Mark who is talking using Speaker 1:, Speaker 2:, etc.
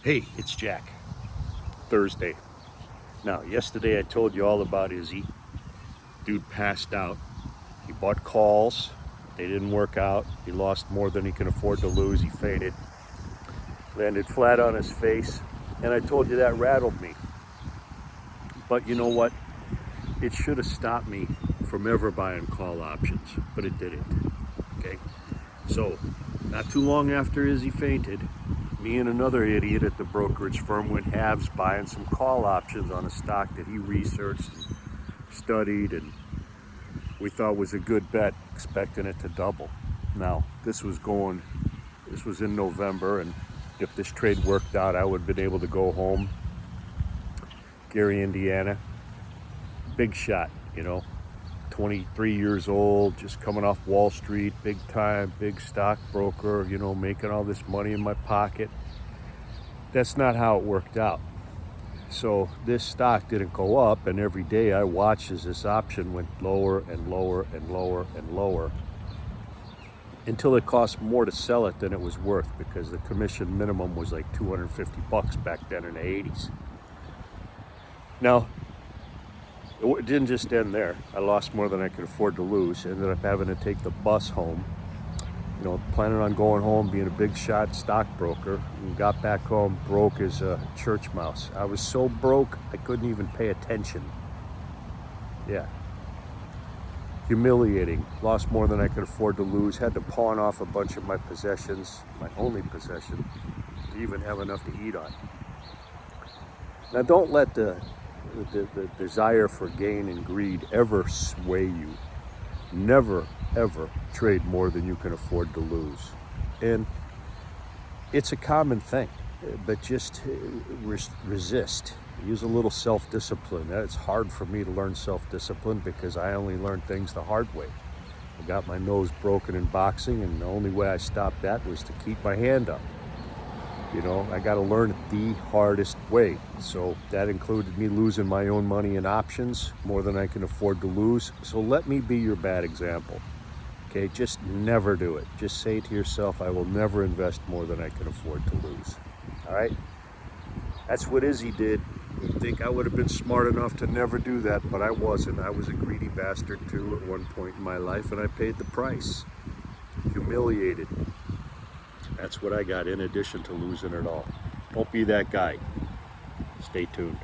Speaker 1: Hey, it's Jack. Thursday. Now, yesterday I told you all about Izzy. Dude passed out. He bought calls. They didn't work out. He lost more than he can afford to lose. He fainted. Landed flat on his face. And I told you that rattled me. But you know what? It should have stopped me from ever buying call options. But it didn't. Okay? So, not too long after Izzy fainted, me and another idiot at the brokerage firm went halves buying some call options on a stock that he researched and studied and we thought was a good bet, expecting it to double. Now, this was in November, and if this trade worked out, I would have been able to go home. Gary, Indiana, big shot, 23 years old, just coming off Wall Street, big time, big stockbroker, making all this money in my pocket. That's not how it worked out. So this stock didn't go up, and every day I watched as this option went lower and lower and lower and lower until it cost more to sell it than it was worth, because the commission minimum was like $250 back then in the 80s. Now, it didn't just end there. I lost more than I could afford to lose. Ended up having to take the bus home. Planning on going home, being a big shot stockbroker, and got back home broke as a church mouse. I was so broke, I couldn't even pay attention. Yeah. Humiliating. Lost more than I could afford to lose. Had to pawn off a bunch of my possessions, my only possession, to even have enough to eat on. Now, don't let the desire for gain and greed ever sway you. Never, ever trade more than you can afford to lose. And it's a common thing, but just resist. Use a little self-discipline. It's hard for me to learn self-discipline because I only learn things the hard way. I got my nose broken in boxing, and the only way I stopped that was to keep my hand up. I got to learn it the hardest way. So that included me losing my own money in options, more than I can afford to lose. So let me be your bad example. Okay, just never do it. Just say to yourself, I will never invest more than I can afford to lose. All right? That's what Izzy did. You'd think I would have been smart enough to never do that, but I wasn't. I was a greedy bastard too at one point in my life, and I paid the price. Humiliated. That's what I got in addition to losing it all. Don't be that guy. Stay tuned.